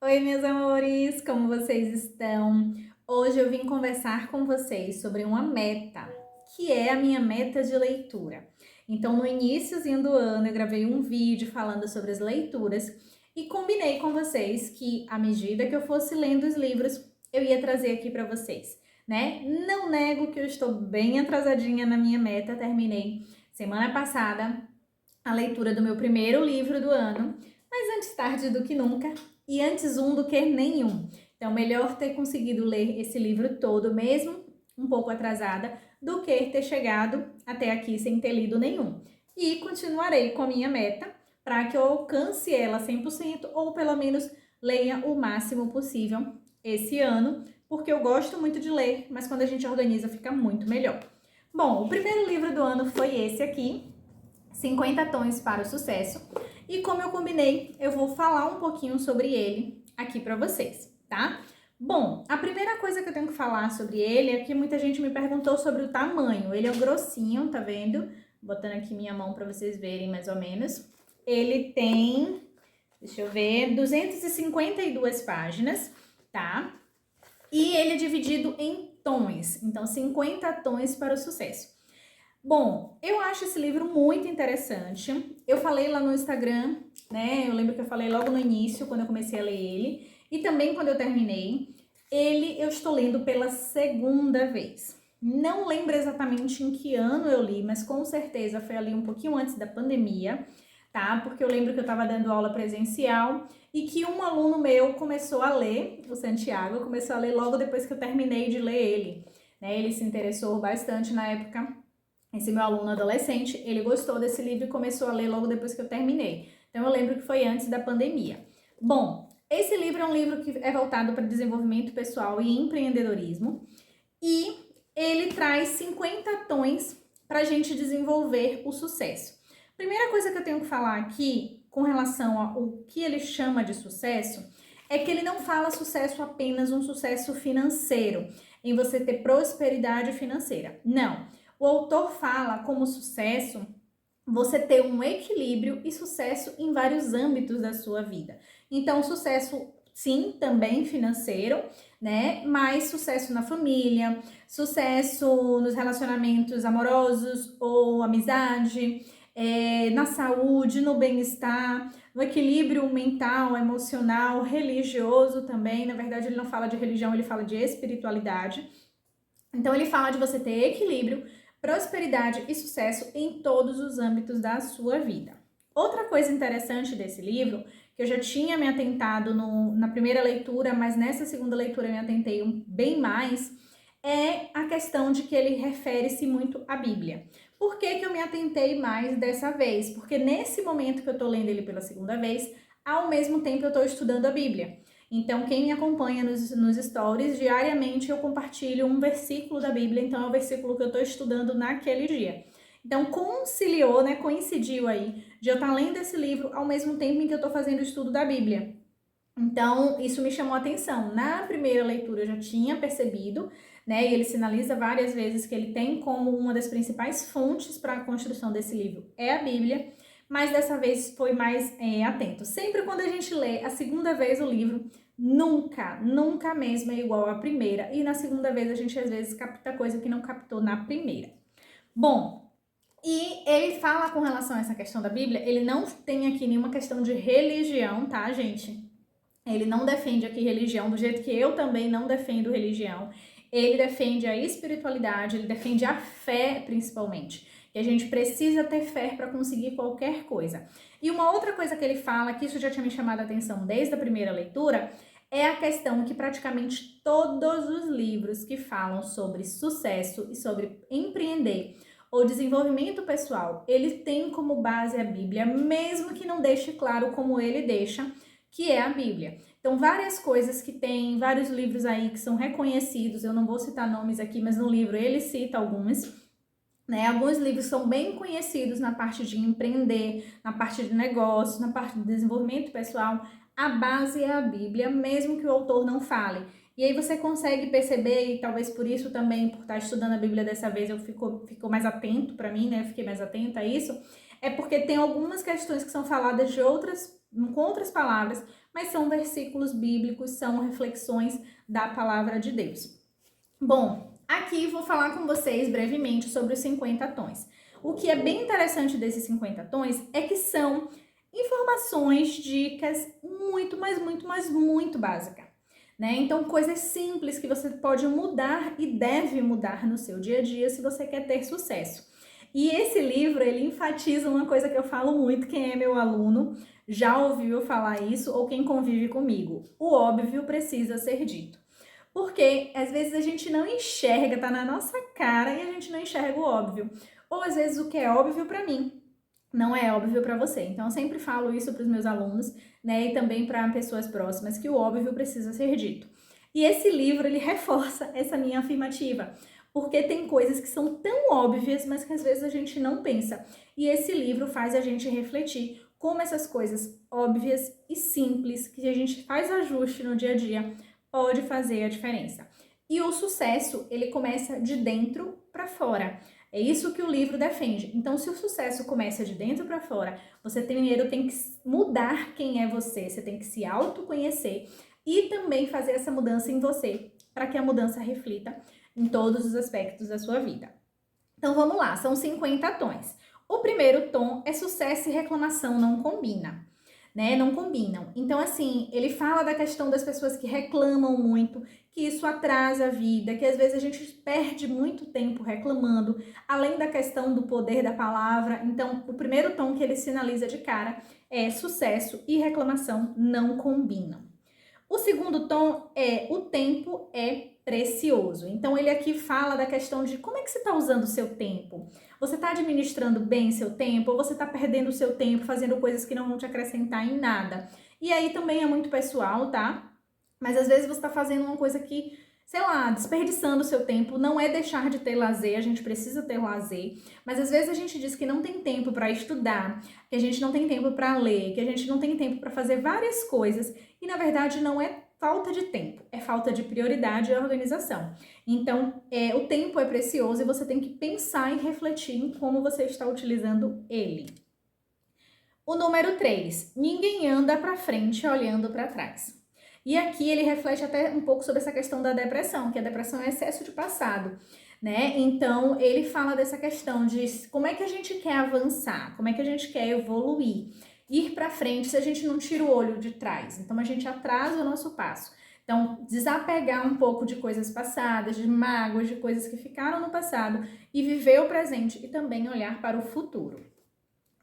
Oi, meus amores, como vocês estão? Hoje eu vim conversar com vocês sobre uma meta, que é a minha meta de leitura. Então, no iníciozinho do ano, eu gravei um vídeo falando sobre as leituras e combinei com vocês que, à medida que eu fosse lendo os livros, eu ia trazer aqui para vocês, né? Não nego que eu estou bem atrasadinha na minha meta, terminei semana passada a leitura do meu primeiro livro do ano, mas antes tarde do que nunca e antes do que nenhum. Então, melhor ter conseguido ler esse livro todo, mesmo um pouco atrasada, do que ter chegado até aqui sem ter lido nenhum. E continuarei com a minha meta para que eu alcance ela 100% ou pelo menos leia o máximo possível esse ano, porque eu gosto muito de ler, mas quando a gente organiza fica muito melhor. Bom, o primeiro livro do ano foi esse aqui, 50 Tons para o Sucesso. E como eu combinei, eu vou falar um pouquinho sobre ele aqui para vocês, tá? Bom, a primeira coisa que eu tenho que falar sobre ele é que muita gente me perguntou sobre o tamanho. Ele é grossinho, tá vendo? Botando aqui minha mão para vocês verem mais ou menos. Ele tem, deixa eu ver, 252 páginas, tá? E ele é dividido em tons, então 50 tons para o sucesso. Bom, eu acho esse livro muito interessante. Eu falei lá no Instagram, né? Eu lembro que eu falei logo no início, quando eu comecei a ler ele, e também quando eu terminei. Ele eu estou lendo pela segunda vez. Não lembro exatamente em que ano eu li, mas com certeza foi ali um pouquinho antes da pandemia, tá? Porque eu lembro que eu estava dando aula presencial e que um aluno meu começou a ler, o Santiago, começou a ler logo depois que eu terminei de ler ele, né? Ele se interessou bastante na época. Esse meu aluno adolescente, ele gostou desse livro e começou a ler logo depois que eu terminei. Então eu lembro que foi antes da pandemia. Bom, esse livro é um livro que é voltado para desenvolvimento pessoal e empreendedorismo e ele traz 50 tons para a gente desenvolver o sucesso. Primeira coisa que eu tenho que falar aqui com relação ao que ele chama de sucesso é que ele não fala sucesso apenas um sucesso financeiro, em você ter prosperidade financeira. Não. O autor fala como sucesso você ter um equilíbrio e sucesso em vários âmbitos da sua vida. Então, sucesso, sim, também financeiro, né? Mas sucesso na família, sucesso nos relacionamentos amorosos ou amizade, na saúde, no bem-estar, no equilíbrio mental, emocional, religioso também. Na verdade, ele não fala de religião, ele fala de espiritualidade. Então, ele fala de você ter equilíbrio, prosperidade e sucesso em todos os âmbitos da sua vida. Outra coisa interessante desse livro, que eu já tinha me atentado na primeira leitura, mas nessa segunda leitura eu me atentei bem mais, é a questão de que ele refere-se muito à Bíblia. Por que eu me atentei mais dessa vez? Porque nesse momento que eu estou lendo ele pela segunda vez, ao mesmo tempo eu estou estudando a Bíblia. Então, quem me acompanha nos stories, diariamente eu compartilho um versículo da Bíblia, então é o versículo que eu estou estudando naquele dia. Então, conciliou, né, coincidiu aí de eu estar lendo esse livro ao mesmo tempo em que eu estou fazendo o estudo da Bíblia. Então, isso me chamou a atenção. Na primeira leitura eu já tinha percebido, né, e ele sinaliza várias vezes que ele tem como uma das principais fontes para a construção desse livro é a Bíblia, mas dessa vez foi mais atento. Sempre quando a gente lê a segunda vez o livro, nunca mesmo é igual à primeira. E na segunda vez a gente às vezes capta coisa que não captou na primeira. Bom, e ele fala com relação a essa questão da Bíblia, ele não tem aqui nenhuma questão de religião, tá, gente? Ele não defende aqui religião do jeito que eu também não defendo religião. Ele defende a espiritualidade, ele defende a fé principalmente. Que a gente precisa ter fé para conseguir qualquer coisa. E uma outra coisa que ele fala, que isso já tinha me chamado a atenção desde a primeira leitura, é a questão que praticamente todos os livros que falam sobre sucesso e sobre empreender ou desenvolvimento pessoal, ele tem como base a Bíblia, mesmo que não deixe claro como ele deixa, que é a Bíblia. Então, várias coisas que tem, vários livros aí que são reconhecidos, eu não vou citar nomes aqui, mas no livro ele cita alguns, né? Alguns livros são bem conhecidos na parte de empreender, na parte de negócios, na parte de desenvolvimento pessoal. A base é a Bíblia, mesmo que o autor não fale. E aí você consegue perceber, e talvez por isso também, por estar estudando a Bíblia dessa vez, ficou mais atento para mim, né? Eu fiquei mais atenta a isso. É porque tem algumas questões que são faladas com outras palavras, mas são versículos bíblicos, são reflexões da palavra de Deus. Bom, aqui vou falar com vocês brevemente sobre os 50 tons. O que é bem interessante desses 50 tons é que são informações, dicas muito, mas muito básicas, né? Então, coisas simples que você pode mudar e deve mudar no seu dia a dia se você quer ter sucesso. E esse livro, ele enfatiza uma coisa que eu falo muito, quem é meu aluno já ouviu eu falar isso, ou quem convive comigo. O óbvio precisa ser dito. Porque às vezes a gente não enxerga, tá na nossa cara e a gente não enxerga o óbvio. Ou às vezes o que é óbvio para mim não é óbvio para você. Então eu sempre falo isso para os meus alunos, né, e também para pessoas próximas, que o óbvio precisa ser dito. E esse livro, ele reforça essa minha afirmativa, porque tem coisas que são tão óbvias, mas que às vezes a gente não pensa. E esse livro faz a gente refletir como essas coisas óbvias e simples, que a gente faz ajuste no dia a dia, pode fazer a diferença. E o sucesso, ele começa de dentro para fora. É isso que o livro defende. Então, se o sucesso começa de dentro para fora, você primeiro tem que mudar quem é você, você tem que se autoconhecer e também fazer essa mudança em você, para que a mudança reflita em todos os aspectos da sua vida. Então, vamos lá, são 50 tons. O primeiro tom é sucesso e reclamação não combina, né? Não combinam. Então, assim, ele fala da questão das pessoas que reclamam muito, que isso atrasa a vida, que às vezes a gente perde muito tempo reclamando, além da questão do poder da palavra. Então, o primeiro tom que ele sinaliza de cara é sucesso e reclamação não combinam. O segundo tom é o tempo é precioso. Então, ele aqui fala da questão de como é que você está usando o seu tempo. Você está administrando bem seu tempo ou você está perdendo o seu tempo fazendo coisas que não vão te acrescentar em nada? E aí também é muito pessoal, tá? Mas às vezes você está fazendo uma coisa que, sei lá, desperdiçando o seu tempo. Não é deixar de ter lazer, a gente precisa ter lazer. Mas às vezes a gente diz que não tem tempo para estudar, que a gente não tem tempo para ler, que a gente não tem tempo para fazer várias coisas. E na verdade não é falta de tempo, é falta de prioridade e organização. Então, o tempo é precioso e você tem que pensar e refletir em como você está utilizando ele. O número 3, ninguém anda para frente olhando para trás. E aqui ele reflete até um pouco sobre essa questão da depressão, que a depressão é excesso de passado, né? Então, ele fala dessa questão de como é que a gente quer avançar, como é que a gente quer evoluir, ir para frente se a gente não tira o olho de trás. Então, a gente atrasa o nosso passo. Então, desapegar um pouco de coisas passadas, de mágoas, de coisas que ficaram no passado e viver o presente e também olhar para o futuro.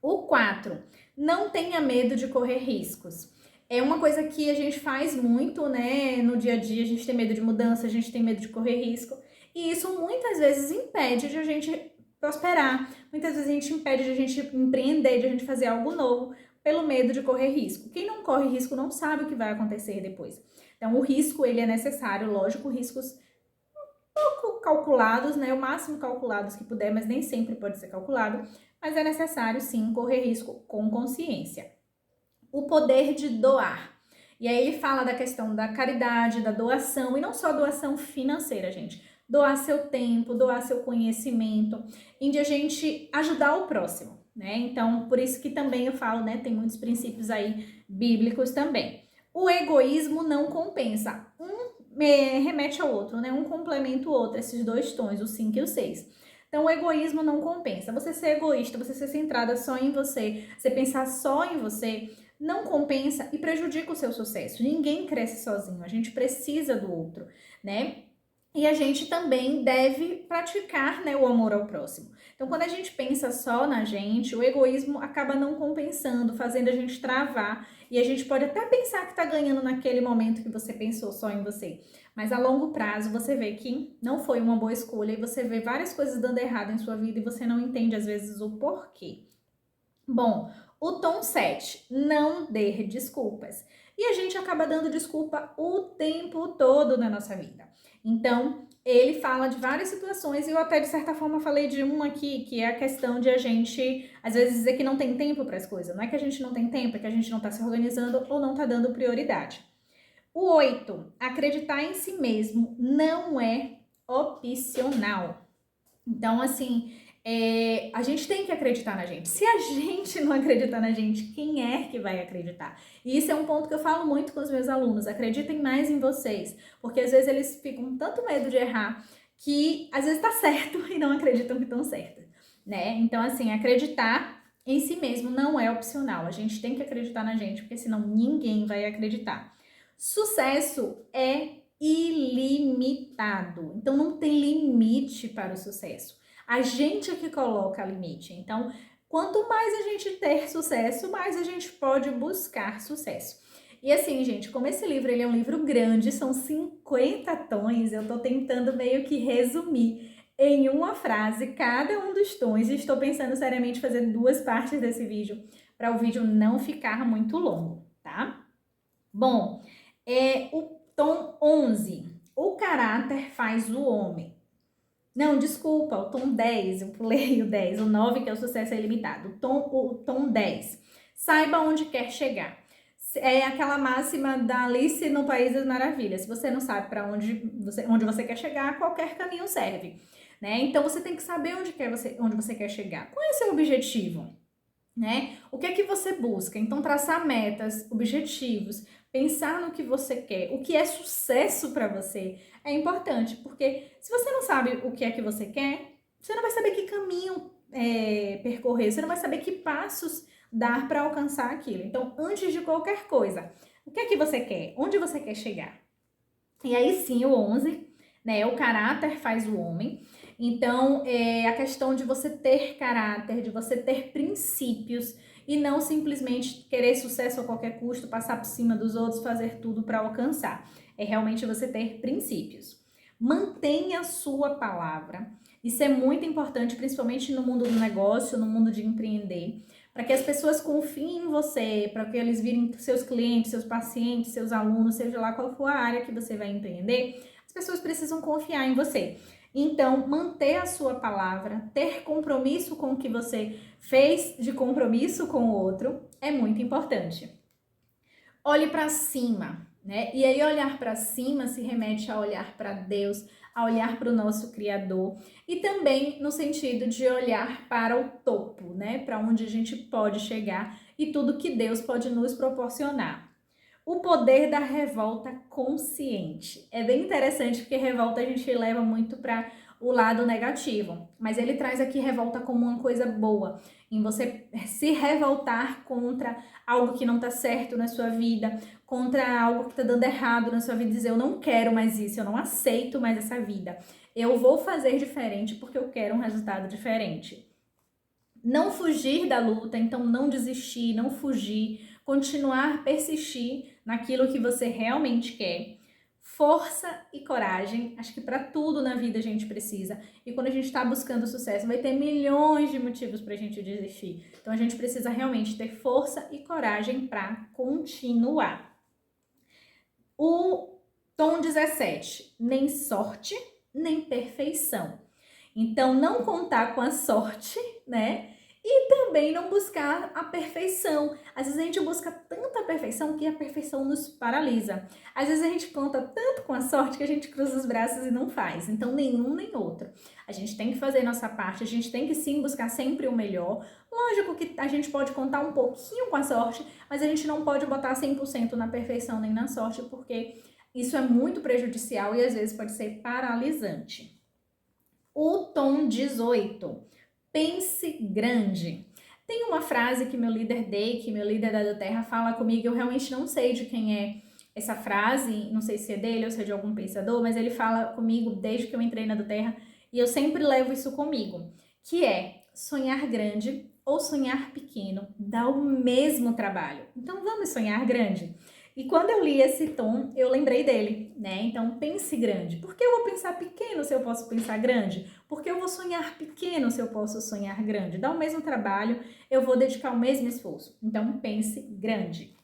O 4, não tenha medo de correr riscos. É uma coisa que a gente faz muito, né, no dia a dia, a gente tem medo de mudança, a gente tem medo de correr risco, e isso muitas vezes impede de a gente prosperar, muitas vezes a gente impede de a gente empreender, de a gente fazer algo novo, pelo medo de correr risco. Quem não corre risco não sabe o que vai acontecer depois. Então, o risco, ele é necessário, lógico, riscos pouco calculados, né, o máximo calculados que puder, mas nem sempre pode ser calculado, mas é necessário, sim, correr risco com consciência. O poder de doar. E aí ele fala da questão da caridade, da doação, e não só doação financeira, gente. Doar seu tempo, doar seu conhecimento, em de a gente ajudar o próximo, né? Então, por isso que também eu falo, né, tem muitos princípios aí bíblicos também. O egoísmo não compensa. Remete ao outro, né? Um complementa o outro, esses dois tons, o 5 e o 6. Então, o egoísmo não compensa. Você ser egoísta, você ser centrada só em você pensar só em você, não compensa e prejudica o seu sucesso. Ninguém cresce sozinho, a gente precisa do outro, né? E a gente também deve praticar, né, o amor ao próximo. Então, quando a gente pensa só na gente, o egoísmo acaba não compensando, fazendo a gente travar. E a gente pode até pensar que tá ganhando naquele momento que você pensou só em você. Mas a longo prazo você vê que não foi uma boa escolha e você vê várias coisas dando errado em sua vida e você não entende às vezes o porquê. Bom, o tom 7, não dê desculpas. E a gente acaba dando desculpa o tempo todo na nossa vida. Então, ele fala de várias situações e eu até de certa forma falei de uma aqui, que é a questão de a gente, às vezes, dizer que não tem tempo para as coisas. Não é que a gente não tem tempo, é que a gente não está se organizando ou não está dando prioridade. O 8, acreditar em si mesmo não é opcional. Então, assim, a gente tem que acreditar na gente. Se a gente não acreditar na gente, quem é que vai acreditar? E isso é um ponto que eu falo muito com os meus alunos. Acreditem mais em vocês, porque às vezes eles ficam com tanto medo de errar que às vezes tá certo e não acreditam que estão certos, né? Então, assim, acreditar em si mesmo não é opcional. A gente tem que acreditar na gente, porque senão ninguém vai acreditar. Sucesso é ilimitado. Então, não tem limite para o sucesso. A gente é que coloca limite. Então, quanto mais a gente ter sucesso, mais a gente pode buscar sucesso. E assim, gente, como esse livro ele é um livro grande, são 50 tons, eu tô tentando meio que resumir em uma frase cada um dos tons. E estou pensando seriamente em fazer 2 partes desse vídeo, para o vídeo não ficar muito longo, tá? Bom, o tom 11, o caráter faz o homem. Não, desculpa, o tom 10, eu pulei o 10, o 9 que é o sucesso é ilimitado. O tom 10, saiba onde quer chegar. É aquela máxima da Alice no País das Maravilhas. Se você não sabe para onde você quer chegar, qualquer caminho serve, né? Então você tem que saber onde você quer chegar. Qual é o seu objetivo? Né? O que é que você busca? Então, traçar metas, objetivos, pensar no que você quer, o que é sucesso para você é importante, porque se você não sabe o que é que você quer, você não vai saber que caminho percorrer, você não vai saber que passos dar para alcançar aquilo. Então, antes de qualquer coisa, o que é que você quer? Onde você quer chegar? E aí sim, o 11, né? O caráter faz o homem. Então, a questão de você ter caráter, de você ter princípios e não simplesmente querer sucesso a qualquer custo, passar por cima dos outros, fazer tudo para alcançar. É realmente você ter princípios. Mantenha a sua palavra. Isso é muito importante, principalmente no mundo do negócio, no mundo de empreender, para que as pessoas confiem em você, para que eles virem seus clientes, seus pacientes, seus alunos, seja lá qual for a área que você vai empreender, as pessoas precisam confiar em você. Então, manter a sua palavra, ter compromisso com o que você fez de compromisso com o outro é muito importante. Olhe para cima, né? E aí olhar para cima se remete a olhar para Deus, a olhar para o nosso Criador e também no sentido de olhar para o topo, né? Para onde a gente pode chegar e tudo que Deus pode nos proporcionar. O poder da revolta consciente. É bem interessante porque revolta a gente leva muito para o lado negativo, mas ele traz aqui revolta como uma coisa boa, em você se revoltar contra algo que não tá certo na sua vida, contra algo que tá dando errado na sua vida, dizer eu não quero mais isso, eu não aceito mais essa vida, eu vou fazer diferente porque eu quero um resultado diferente. Não fugir da luta, então não desistir, não fugir, continuar, persistir naquilo que você realmente quer. Força e coragem, acho que para tudo na vida a gente precisa. E quando a gente está buscando sucesso, vai ter milhões de motivos para a gente desistir. Então a gente precisa realmente ter força e coragem para continuar. O tom 17, nem sorte, nem perfeição. Então não contar com a sorte, né? E também não buscar a perfeição. Às vezes a gente busca tanta perfeição que a perfeição nos paralisa. Às vezes a gente conta tanto com a sorte que a gente cruza os braços e não faz. Então, nenhum nem outro. A gente tem que fazer nossa parte, a gente tem que sim buscar sempre o melhor. Lógico que a gente pode contar um pouquinho com a sorte, mas a gente não pode botar 100% na perfeição nem na sorte, porque isso é muito prejudicial e às vezes pode ser paralisante. O tom 18. Pense grande. Tem uma frase que meu líder Day, que meu líder da Terra fala comigo, eu realmente não sei de quem é essa frase, não sei se é dele ou se é de algum pensador, mas ele fala comigo desde que eu entrei na do Terra e eu sempre levo isso comigo, que é sonhar grande ou sonhar pequeno dá o mesmo trabalho. Então vamos sonhar grande. E quando eu li esse tom, eu lembrei dele, né? Então, pense grande. Por que eu vou pensar pequeno se eu posso pensar grande? Por que eu vou sonhar pequeno se eu posso sonhar grande? Dá o mesmo trabalho, eu vou dedicar o mesmo esforço. Então, pense grande.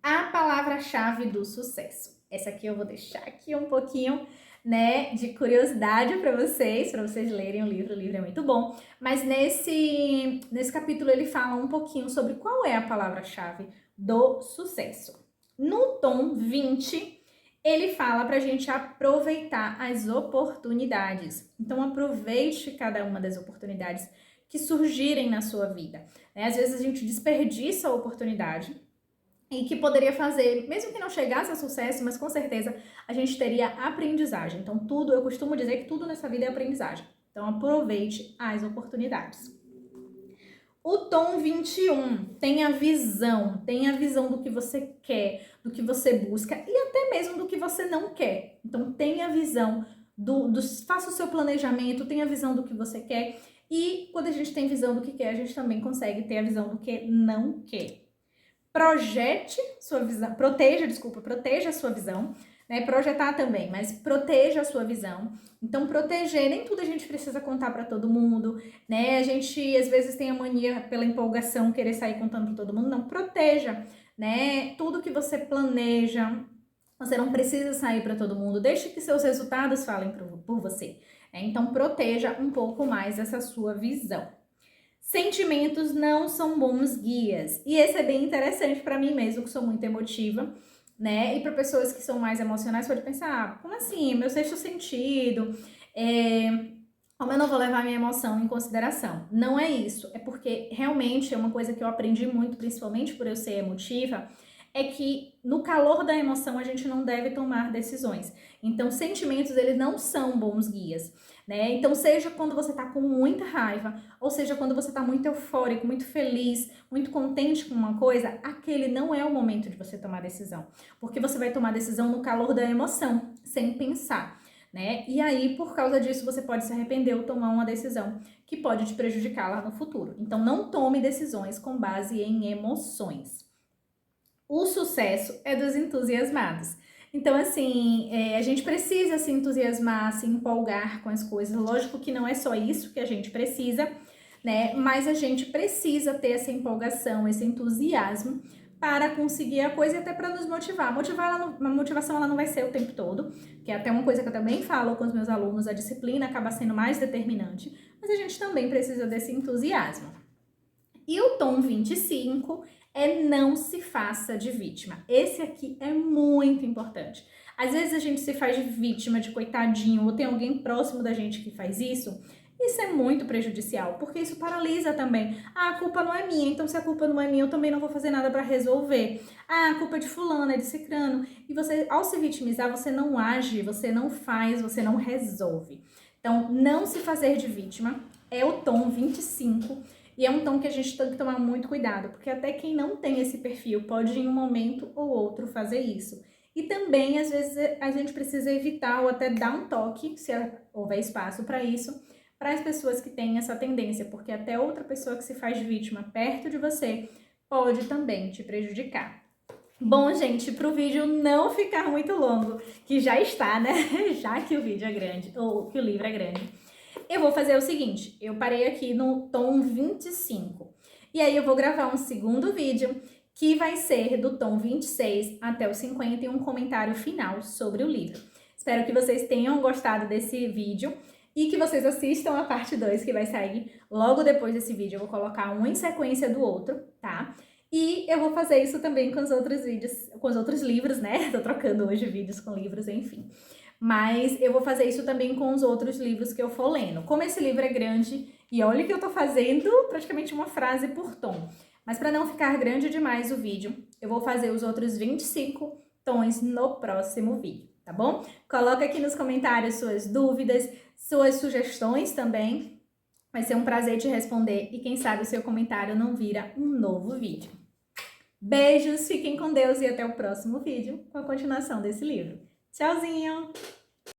A palavra-chave do sucesso. Essa aqui eu vou deixar aqui um pouquinho, né, de curiosidade para vocês lerem o livro é muito bom. Mas nesse capítulo ele fala um pouquinho sobre qual é a palavra-chave do sucesso. No tom 20, ele fala para a gente aproveitar as oportunidades. Então, aproveite cada uma das oportunidades que surgirem na sua vida. Às vezes a gente desperdiça a oportunidade e que poderia fazer, mesmo que não chegasse a sucesso, mas com certeza a gente teria aprendizagem. Então, eu costumo dizer que tudo nessa vida é aprendizagem. Então, aproveite as oportunidades. O tom 21, tenha visão do que você quer, do que você busca e até mesmo do que você não quer. Então, tenha visão, faça o seu planejamento, tenha visão do que você quer. E quando a gente tem visão do que quer, a gente também consegue ter a visão do que não quer. Proteja a sua visão, né? Projetar também, mas proteja a sua visão. Então, proteger, nem tudo a gente precisa contar para todo mundo, né? A gente, às vezes, tem a mania, pela empolgação, querer sair contando para todo mundo. Não, proteja, né? Tudo que você planeja, você não precisa sair para todo mundo. Deixe que seus resultados falem por você. Então, proteja um pouco mais essa sua visão. Sentimentos não são bons guias. E esse é bem interessante para mim mesmo, que sou muito emotiva, né? E para pessoas que são mais emocionais, pode pensar, como assim? Meu sexto sentido, como eu não vou levar minha emoção em consideração? Não é isso, é porque realmente é uma coisa que eu aprendi muito, principalmente por eu ser emotiva, é que no calor da emoção a gente não deve tomar decisões. Então, sentimentos, eles não são bons guias, né? Então, seja quando você tá com muita raiva, ou seja quando você tá muito eufórico, muito feliz, muito contente com uma coisa, aquele não é o momento de você tomar decisão. Porque você vai tomar decisão no calor da emoção, sem pensar, né? E aí, por causa disso, você pode se arrepender ou tomar uma decisão que pode te prejudicar lá no futuro. Então, não tome decisões com base em emoções. O sucesso é dos entusiasmados. Então, assim, a gente precisa se entusiasmar, se empolgar com as coisas. Lógico que não é só isso que a gente precisa, né? Mas a gente precisa ter essa empolgação, esse entusiasmo para conseguir a coisa e até para nos motivar. A motivação ela não vai ser o tempo todo, que é até uma coisa que eu também falo com os meus alunos, a disciplina acaba sendo mais determinante, mas a gente também precisa desse entusiasmo. E o tom 25 é não se faça de vítima. Esse aqui é muito importante. Às vezes a gente se faz de vítima, de coitadinho, ou tem alguém próximo da gente que faz isso. Isso é muito prejudicial, porque isso paralisa também. Ah, a culpa não é minha, então se a culpa não é minha, eu também não vou fazer nada para resolver. Ah, a culpa é de fulano, é de cicrano. E você, ao se vitimizar, você não age, você não faz, você não resolve. Então, não se fazer de vítima é o tom 25. E é um tom que a gente tem que tomar muito cuidado, porque até quem não tem esse perfil pode em um momento ou outro fazer isso. E também, às vezes, a gente precisa evitar ou até dar um toque, se houver espaço para isso, para as pessoas que têm essa tendência, porque até outra pessoa que se faz de vítima perto de você pode também te prejudicar. Bom, gente, para o vídeo não ficar muito longo, que já está, né? Já que o vídeo é grande, ou que o livro é grande. Eu vou fazer o seguinte, eu parei aqui no tom 25. E aí eu vou gravar um segundo vídeo, que vai ser do tom 26 até o 50 e um comentário final sobre o livro. Espero que vocês tenham gostado desse vídeo e que vocês assistam a parte 2, que vai sair logo depois desse vídeo. Eu vou colocar um em sequência do outro, tá? E eu vou fazer isso também com os outros vídeos, com os outros livros, né? Tô trocando hoje vídeos com livros, enfim. Mas eu vou fazer isso também com os outros livros que eu for lendo. Como esse livro é grande, e olha que eu tô fazendo praticamente uma frase por tom. Mas para não ficar grande demais o vídeo, eu vou fazer os outros 25 tons no próximo vídeo, tá bom? Coloca aqui nos comentários suas dúvidas, suas sugestões também. Vai ser um prazer te responder e quem sabe o seu comentário não vira um novo vídeo. Beijos, fiquem com Deus e até o próximo vídeo com a continuação desse livro. Tchauzinho!